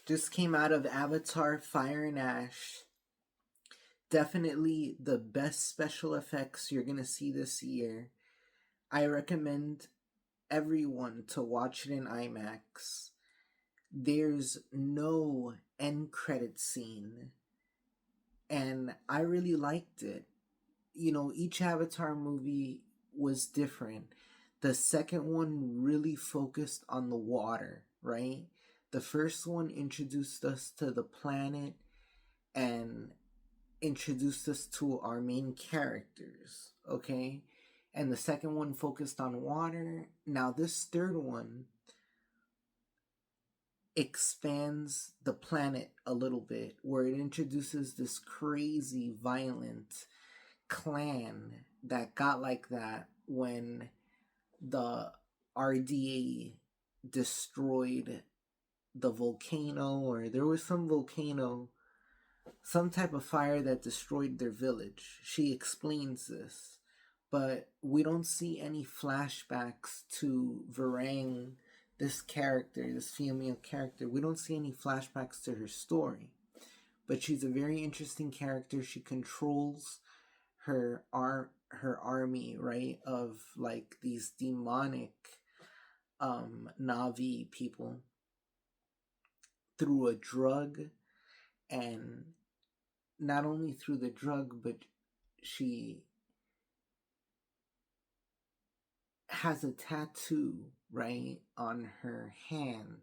Just came out of Avatar Fire and Ash. Definitely the best special effects you're going to see this year. I recommend everyone to watch it in IMAX. There's no end credit scene, and I really liked it. You know, each Avatar movie was different. The second one really focused on the water, right? The first one introduced us to the planet and introduced us to our main characters, okay? And the second one focused on water. Now, this third one expands the planet a little bit, where it introduces this crazy, violent clan that got like that when the RDA destroyed the volcano, or there was some volcano, some type of fire that destroyed their village. She explains this, but we don't see any flashbacks to Varang, this character, this female character. We don't see any flashbacks to her story, but she's a very interesting character. She controls her army, right, of like these demonic Navi people through a drug, and not only through the drug, but she has a tattoo, right, on her hand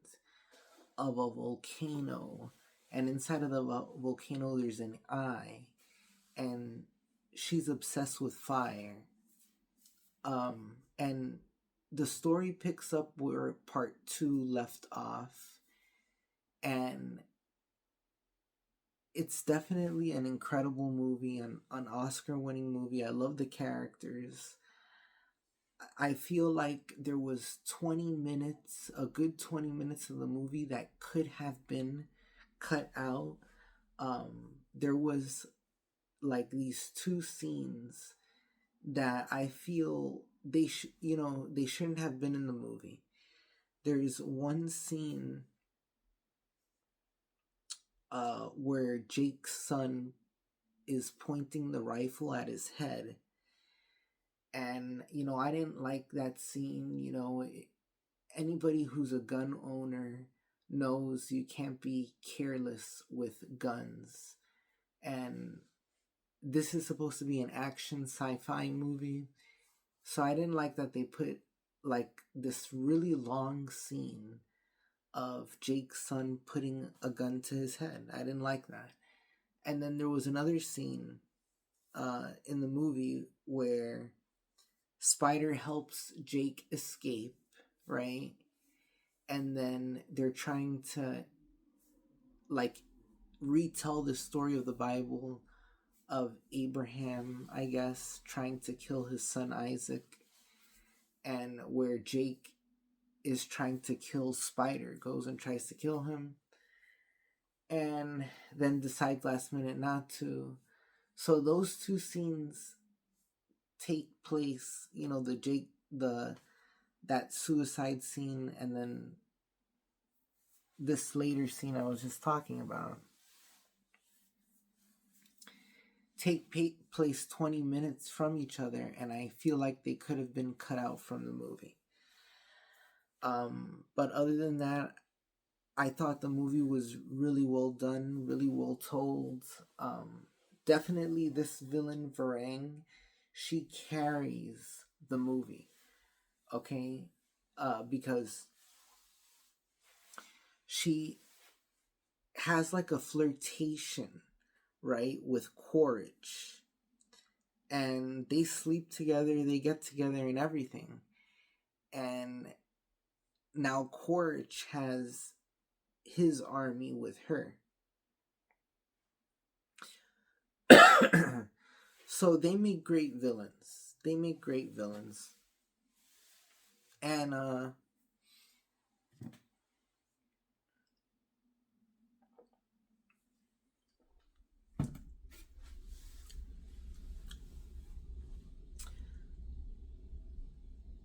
of a volcano, and inside of the volcano there's an eye, and she's obsessed with fire. And the story picks up where part two left off, and it's definitely an incredible movie, an Oscar winning movie. I love the characters. I feel like there was 20 minutes, a good 20 minutes of the movie that could have been cut out. There was like these two scenes that I feel they shouldn't have been in the movie. There's one scene where Jake's son is pointing the rifle at his head, and I didn't like that scene. Anybody who's a gun owner knows you can't be careless with guns, and this is supposed to be an action sci-fi movie, so I didn't like that they put like this really long scene of Jake's son putting a gun to his head. I didn't like that. And then there was another scene in the movie where Spider helps Jake escape, right? And then they're trying to like retell the story of the Bible of Abraham, I guess, trying to kill his son Isaac, and where Jake is trying to kill Spider, goes and tries to kill him, and then decides last minute not to. So those two scenes take place, the that suicide scene, and then this later scene I was just talking about, take place 20 minutes from each other, and I feel like they could have been cut out from the movie. But other than that, I thought the movie was really well done, really well told. Definitely this villain, Varang, she carries the movie, okay? Because she has like a flirtation, right, with Quaritch. And they sleep together, they get together and everything. And now Quaritch has his army with her. So they make great villains. They make great villains. And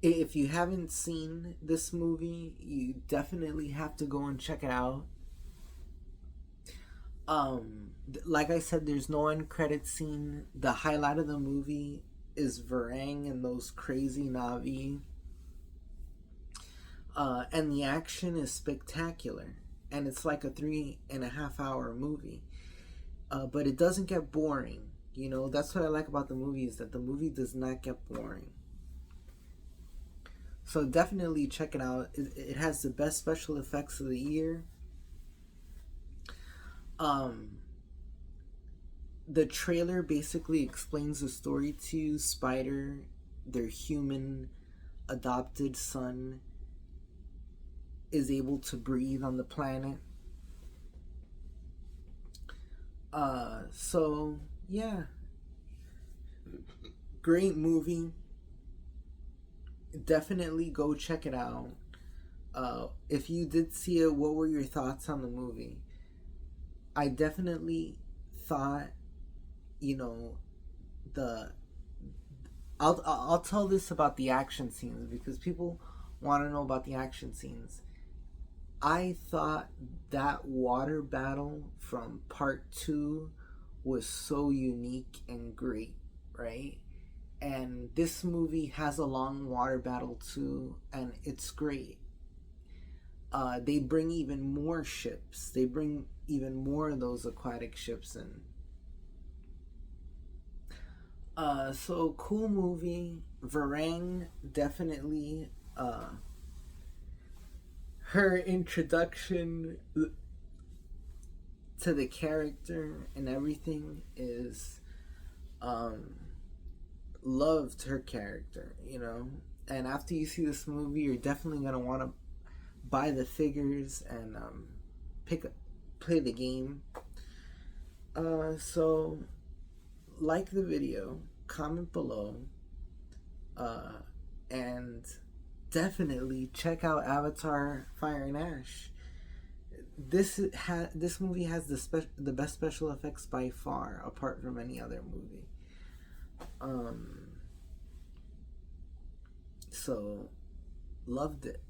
if you haven't seen this movie, you definitely have to go and check it out. Like I said, there's no end credit scene. The highlight of the movie is Varang and those crazy Navi. And the action is spectacular. And it's like a 3.5 hour movie. But it doesn't get boring. You know, that's what I like about the movie, is that the movie does not get boring. So definitely check it out. It has the best special effects of the year. Um, the trailer basically explains the story to Spider, their human adopted son, is able to breathe on the planet. So yeah, great movie. Definitely go check it out. If you did see it, what were your thoughts on the movie? I definitely thought, you know, the I'll tell this about the action scenes because people want to know about the action scenes. I thought that water battle from part 2 was so unique and great, right? And this movie has a long water battle too, and it's great. They bring even more ships. They bring even more of those aquatic ships in. So cool movie. Varang definitely. Her introduction to the character and everything is loved her character, you know. And after you see this movie, you're definitely gonna want to buy the figures and pick play the game. So like the video, comment below, and definitely check out Avatar: Fire and Ash. This movie has the best special effects by far, apart from any other movie. Um, so loved it.